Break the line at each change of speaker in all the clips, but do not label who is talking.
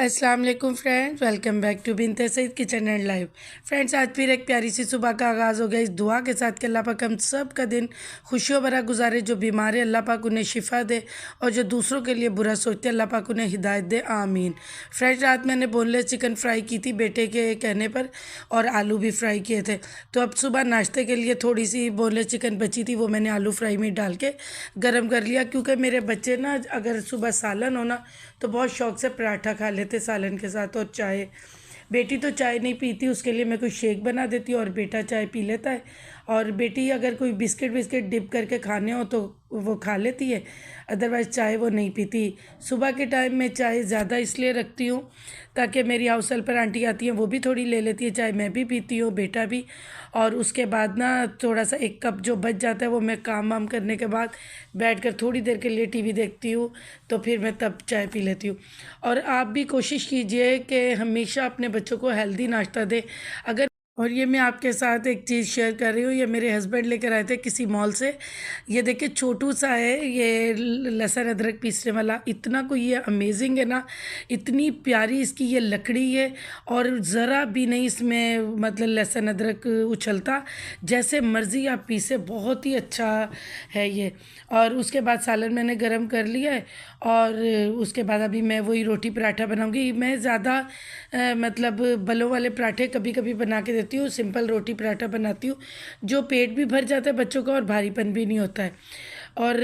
अस्सलाम वालेकुम friends, welcome back to Binte Saeed kitchen and live. Friends, आज फिर एक प्यारी सी सुबह का आगाज़ हो गया इस दुआ के साथ कि अल्लाह पाक हम सब का दिन खुशियों भरा गुजारे। जो बीमार है अल्लाह पाक उन्हें शिफा दे और जो दूसरों के लिए बुरा सोचते अल्लाह पाक उन्हें हिदायत दे, आमीन। फ्रेंड्स, रात मैंने बोनलेस चिकन फ्राई की थी बेटे के कहने पर और आलू भी फ्राई किए थे। तो अब सुबह नाश्ते के लिए थोड़ी सी बोनलेस चिकन बची थी, वो मैंने आलू फ्राई में डाल के गर्म कर लिया, क्योंकि मेरे बच्चे ना अगर सुबह सालन होना तो बहुत शौक से पराठा खा लेते सालन के साथ और चाय। बेटी तो चाय नहीं पीती, उसके लिए मैं कोई शेक बना देती हूँ और बेटा चाय पी लेता है। और बेटी अगर कोई बिस्किट बिस्किट डिप करके खाने हो तो वो खा लेती है, अदरवाइज़ चाय वो नहीं पीती। सुबह के टाइम में चाय ज़्यादा इसलिए रखती हूँ ताकि मेरी हाउस हेल्पर आंटी आती हैं, वो भी थोड़ी ले लेती है चाय, मैं भी पीती हूँ, बेटा भी। और उसके बाद ना थोड़ा सा एक कप जो बच जाता है वो मैं काम वाम करने के बाद बैठकर थोड़ी देर के लिए टीवी देखती हूँ, तो फिर मैं तब चाय पी लेती हूँ। और आप भी कोशिश कीजिए कि हमेशा अपने बच्चों को हेल्दी नाश्ता दें। अगर और ये मैं आपके साथ एक चीज़ शेयर कर रही हूँ, ये मेरे हस्बैंड लेकर आए थे किसी मॉल से। ये देखिए छोटू सा है, ये लहसुन अदरक पीसने वाला, इतना कोई ये अमेजिंग है ना, इतनी प्यारी इसकी ये लकड़ी है और ज़रा भी नहीं इसमें मतलब लहसुन अदरक उछलता, जैसे मर्ज़ी आप पीसे, बहुत ही अच्छा है ये। और उसके बाद सालन मैंने गरम कर लिया है और उसके बाद अभी मैं वही रोटी पराठा बनाऊंगी। मैं ज़्यादा मतलब बलों वाले पराठे कभी कभी बना के देती हूँ, सिंपल रोटी पराठा बनाती हूँ जो पेट भी भर जाता है बच्चों का और भारीपन भी नहीं होता है। और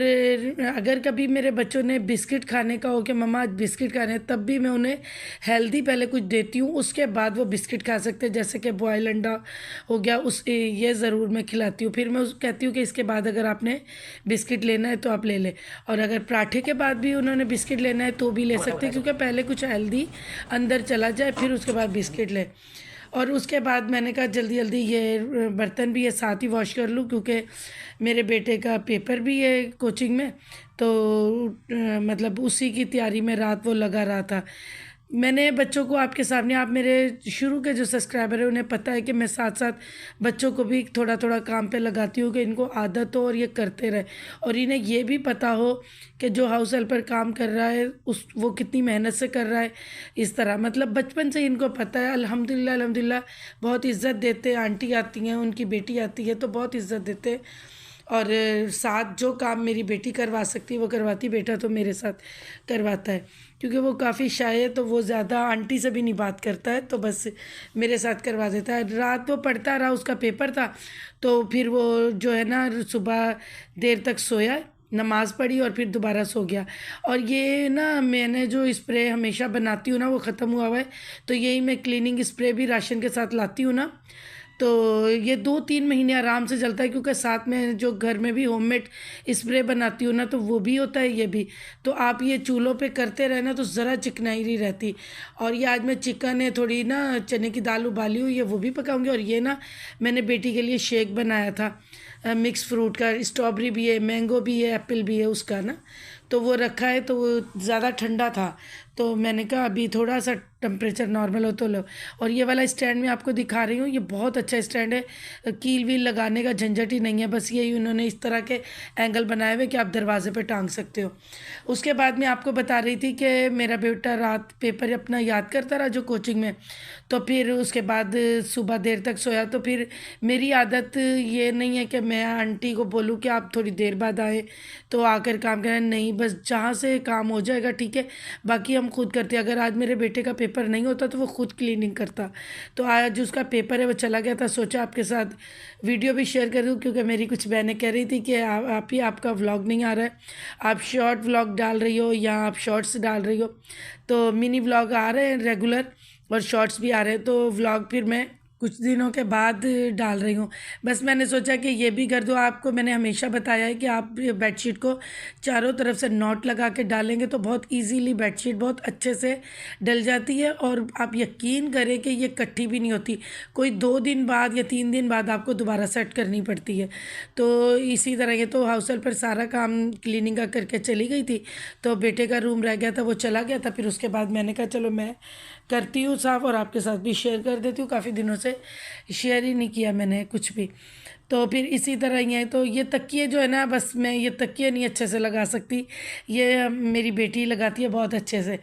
अगर कभी मेरे बच्चों ने बिस्किट खाने का हो कि मम्मा आज बिस्किट खाने हैं, तब भी मैं उन्हें हेल्दी पहले कुछ देती हूँ, उसके बाद वो बिस्किट खा सकते हैं, जैसे कि बॉयल अंडा हो गया, उस ये ज़रूर मैं खिलाती हूँ। फिर मैं उस कहती हूँ कि इसके बाद अगर आपने बिस्किट लेना है तो आप ले लें, और अगर पराठे के बाद भी उन्होंने बिस्किट लेना है तो भी ले सकते हैं, क्योंकि पहले कुछ हेल्दी अंदर चला जाए फिर उसके बाद बिस्किट लें। और उसके बाद मैंने कहा जल्दी जल्दी ये बर्तन भी ये साथ ही वॉश कर लूँ, क्योंकि मेरे बेटे का पेपर भी है कोचिंग में, तो मतलब उसी की तैयारी में रात वो लगा रहा था। मैंने बच्चों को आपके सामने, आप मेरे शुरू के जो सब्सक्राइबर हैं उन्हें पता है कि मैं साथ साथ बच्चों को भी थोड़ा थोड़ा काम पे लगाती हूँ कि इनको आदत हो और ये करते रहे, और इन्हें ये भी पता हो कि जो हाउस हेल्पर काम कर रहा है उस वो कितनी मेहनत से कर रहा है। इस तरह मतलब बचपन से इनको पता है। अल्हम्दुलिल्लाह अल्हम्दुलिल्लाह बहुत इज़्ज़त देते हैं, आंटी आती हैं, उनकी बेटी आती है तो बहुत इज़्ज़त देते हैं। और साथ जो काम मेरी बेटी करवा सकती है वो करवाती, बेटा तो मेरे साथ करवाता है, क्योंकि वो काफ़ी शाय है तो वो ज़्यादा आंटी से भी नहीं बात करता है, तो बस मेरे साथ करवा देता है। रात वो पढ़ता रहा, उसका पेपर था, तो फिर वो जो है ना सुबह देर तक सोया, नमाज़ पढ़ी और फिर दोबारा सो गया। और ये ना मैंने जो स्प्रे हमेशा बनाती हूँ ना वो ख़त्म हुआ है, तो यही मैं क्लीनिंग स्प्रे भी राशन के साथ लाती हूँ ना, तो ये 2-3 महीने आराम से चलता है, क्योंकि साथ में जो घर में भी होममेड स्प्रे बनाती हूँ ना तो वो भी होता है ये भी। तो आप ये चूल्हों पे करते रहे ना तो ज़रा चिकनाई नहीं रहती। और ये आज मैं चिकन है, थोड़ी ना चने की दाल उबाली हुई है वो भी पकाऊंगी। और ये ना मैंने बेटी के लिए शेक बनाया था मिक्स फ्रूट का, स्ट्रॉबेरी भी है, मैंगो भी है, एप्पल भी है उसका ना, तो वो रखा है, तो वो ज़्यादा ठंडा था तो मैंने कहा अभी थोड़ा सा टेम्परेचर नॉर्मल हो तो लो। और ये वाला स्टैंड मैं आपको दिखा रही हूँ, ये बहुत अच्छा स्टैंड है, कील वील लगाने का झंझट ही नहीं है, बस यही उन्होंने इस तरह के एंगल बनाए हुए कि आप दरवाजे पे टांग सकते हो। उसके बाद मैं आपको बता रही थी कि मेरा बेटा रात पेपर अपना याद करता रहा जो कोचिंग में, तो फिर उसके बाद सुबह देर तक सोया। तो फिर मेरी आदत ये नहीं है कि मैं आंटी को बोलूँ कि आप थोड़ी देर बाद आए तो आकर काम करें, नहीं, बस जहाँ से काम हो जाएगा ठीक है, बाकी हम खुद करते हैं। अगर आज मेरे बेटे का पेपर नहीं होता तो वो खुद क्लीनिंग करता, तो आज उसका पेपर है वो चला गया था, सोचा आपके साथ वीडियो भी शेयर कर दूँ, क्योंकि मेरी कुछ बहनें कह रही थी कि आप ही आपका व्लॉग नहीं आ रहा है, आप शॉर्ट व्लॉग डाल रही हो या आप शॉर्ट्स डाल रही हो। तो मिनी व्लॉग आ रहे हैं रेगुलर और शॉर्ट्स भी आ रहे हैं, तो व्लॉग फिर मैं कुछ दिनों के बाद डाल रही हूँ। बस मैंने सोचा कि ये भी कर दूँ। आपको मैंने हमेशा बताया है कि आप बेडशीट को चारों तरफ से नॉट लगा के डालेंगे तो बहुत इजीली बेडशीट बहुत अच्छे से डल जाती है, और आप यकीन करें कि ये इकट्ठी भी नहीं होती, कोई 2 दिन बाद या 3 दिन बाद आपको दोबारा सेट करनी पड़ती है। तो इसी तरह ये तो हाउस हेल्प पर सारा काम क्लीनिंग का करके चली गई थी, तो बेटे का रूम रह गया था वो चला गया था, फिर उसके बाद मैंने कहा चलो मैं करती हूँ साफ़ और आपके साथ भी शेयर कर देती हूँ, काफ़ी दिनों से शेयर ही नहीं किया मैंने कुछ भी। तो फिर इसी तरह ही है। तो ये तकिए जो है ना, बस मैं ये तकिए नहीं अच्छे से लगा सकती, ये मेरी बेटी लगाती है बहुत अच्छे से।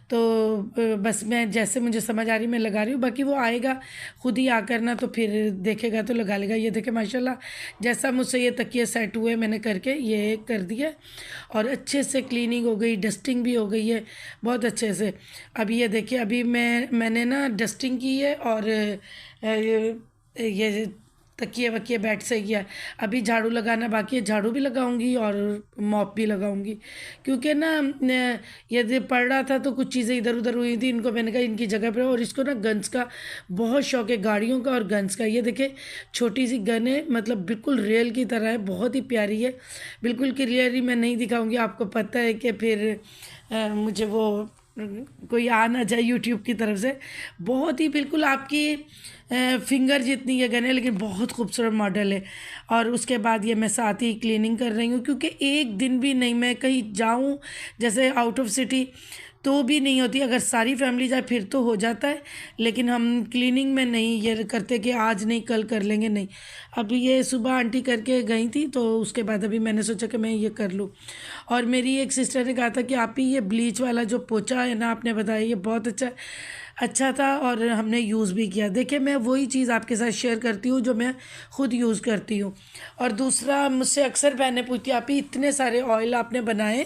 तो बस मैं जैसे मुझे समझ आ रही मैं लगा रही हूँ, बाकी वो आएगा खुद ही आकर ना, तो फिर देखेगा तो लगा लेगा। ये देखे माशाल्लाह जैसा मुझसे ये तकिए सेट हुए मैंने करके ये कर दिया, और अच्छे से क्लीनिंग हो गई, डस्टिंग भी हो गई है बहुत अच्छे से। अभी ये देखिए, अभी मैंने ना डस्टिंग की है, और ये तकिए वकिए बेड से किया है। अभी झाड़ू लगाना बाकी है, झाड़ू भी लगाऊंगी और मॉप भी लगाऊंगी, क्योंकि ना ये पढ़ रहा था तो कुछ चीज़ें इधर उधर हुई थी, इनको मैंने कहा इनकी जगह पर। और इसको ना गन्स का बहुत शौक है, गाड़ियों का और गन्स का। ये देखे छोटी सी गन है, मतलब बिल्कुल रियल की तरह है, बहुत ही प्यारी है। बिल्कुल क्लियरली मैं नहीं दिखाऊंगी, आपको पता है कि फिर मुझे वो कोई आ ना जाए यूट्यूब की तरफ से। बहुत ही बिल्कुल आपकी फिंगर जितनी ये गन है, लेकिन बहुत खूबसूरत मॉडल है। और उसके बाद ये मैं साथ ही क्लीनिंग कर रही हूँ, क्योंकि एक दिन भी नहीं मैं कहीं जाऊँ जैसे आउट ऑफ सिटी तो भी नहीं होती। अगर सारी फैमिली जाए फिर तो हो जाता है, लेकिन हम क्लीनिंग में नहीं ये करते कि आज नहीं कल कर लेंगे, नहीं। अभी ये सुबह आंटी करके गई थी, तो उसके बाद अभी मैंने सोचा कि मैं ये कर लूँ। और मेरी एक सिस्टर ने कहा था कि आप ही ये ब्लीच वाला जो पोछा है ना, आपने बताया ये बहुत अच्छा था, और हमने यूज़ भी किया। देखिए मैं वही चीज़ आपके साथ शेयर करती हूँ जो मैं खुद यूज़ करती हूँ। और दूसरा, मुझसे अक्सर बहनें पूछती हैं आप ही इतने सारे ऑयल आपने बनाए,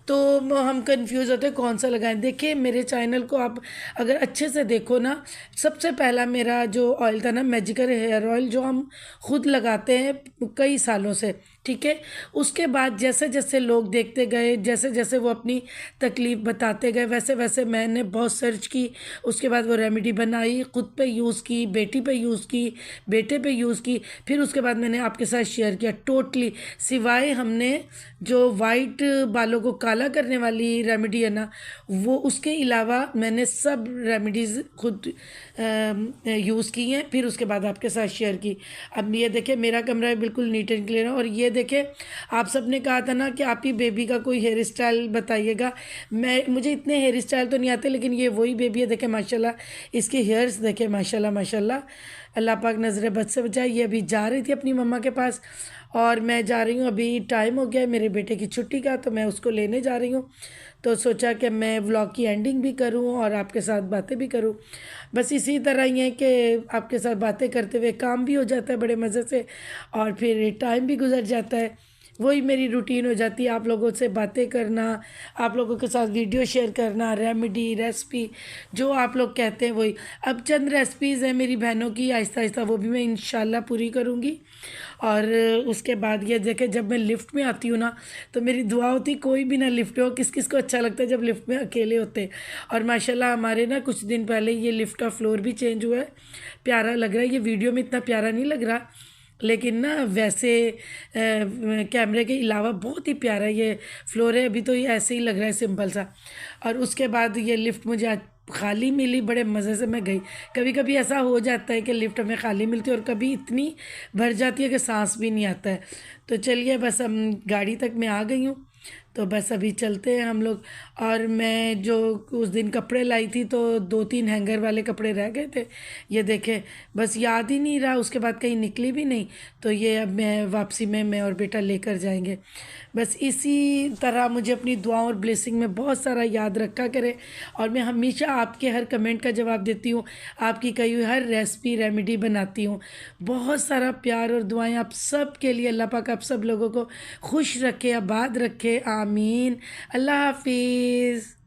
तो हम कंफ्यूज होते हैं कौन सा लगाएं। देखिए मेरे चैनल को आप अगर अच्छे से देखो ना, सबसे पहला मेरा जो ऑयल था ना, मैजिकल हेयर ऑयल, जो हम खुद लगाते हैं कई सालों से, ठीक है। उसके बाद जैसे जैसे लोग देखते गए, जैसे जैसे वो अपनी तकलीफ़ बताते गए, वैसे वैसे मैंने बहुत सर्च की। उसके बाद वो रेमेडी बनाई, खुद पे यूज़ की, बेटी पे यूज़ की, बेटे पे यूज़ की। फिर उसके बाद मैंने आपके साथ शेयर किया टोटली, सिवाय हमने जो वाइट बालों को काला करने वाली रेमेडी है ना, वो उसके अलावा मैंने सब रेमेडीज़ खुद यूज़ की हैं। फिर उसके बाद आपके साथ शेयर की। अब ये देखें मेरा कमरा बिल्कुल नीट एंड क्लियर है। और ये देखें, आप सब ने कहा था ना कि आप ही बेबी का कोई हेयर स्टाइल बताइएगा। मुझे इतने हेयर स्टाइल तो नहीं आते, लेकिन ये वही बेबी है। देखें माशाल्लाह, इसके हेयर्स देखें माशाल्लाह माशाल्लाह, अल्लाह पाक नज़र बद से बचाए। ये अभी जा रही थी अपनी मम्मा के पास, और मैं जा रही हूँ। अभी टाइम हो गया है मेरे बेटे की छुट्टी का, तो मैं उसको लेने जा रही हूँ। तो सोचा कि मैं व्लॉग की एंडिंग भी करूँ और आपके साथ बातें भी करूँ। बस इसी तरह ही है कि आपके साथ बातें करते हुए काम भी हो जाता है बड़े मज़े से, और फिर टाइम भी गुजर जाता है। वही मेरी रूटीन हो जाती है, आप लोगों से बातें करना, आप लोगों के साथ वीडियो शेयर करना, रेमेडी रेसिपी जो आप लोग कहते हैं वही। अब चंद रेसिपीज़ हैं मेरी बहनों की, आहिस्ता आहिस्ता वो भी मैं इंशाल्लाह पूरी करूँगी। और उसके बाद ये देखें, जब मैं लिफ्ट में आती हूँ ना, तो मेरी दुआ होती कोई भी ना लिफ्ट में हो। किस किस को अच्छा लगता है जब लिफ्ट में अकेले होते हैं। और माशाल्लाह हमारे ना कुछ दिन पहले ये लिफ्ट का फ्लोर भी चेंज हुआ है, प्यारा लग रहा है। ये वीडियो में इतना प्यारा नहीं लग रहा, लेकिन ना वैसे कैमरे के अलावा बहुत ही प्यारा ये फ्लोर है। अभी तो ये ऐसे ही लग रहा है सिंपल सा। और उसके बाद ये लिफ्ट मुझे आज खाली मिली, बड़े मज़े से मैं गई। कभी कभी ऐसा हो जाता है कि लिफ्ट हमें खाली मिलती है, और कभी इतनी भर जाती है कि सांस भी नहीं आता है। तो चलिए बस हम गाड़ी तक मैं आ गई हूँ, तो बस अभी चलते हैं हम लोग। और मैं जो उस दिन कपड़े लाई थी, तो 2-3 हैंगर वाले कपड़े रह गए थे। ये देखें, बस याद ही नहीं रहा, उसके बाद कहीं निकली भी नहीं। तो ये अब मैं वापसी में मैं और बेटा लेकर जाएंगे। बस इसी तरह मुझे अपनी दुआओं और ब्लेसिंग में बहुत सारा याद रखा करे, और मैं हमेशा आपके हर कमेंट का जवाब देती हूँ, आपकी कही हुई हर रेसिपी रेमेडी बनाती हूँ। बहुत सारा प्यार और दुआएं आप सब के लिए। अल्लाह पाक आप सब लोगों को खुश रखे, आबाद रखे, आमीन। अल्लाह हाफिज़।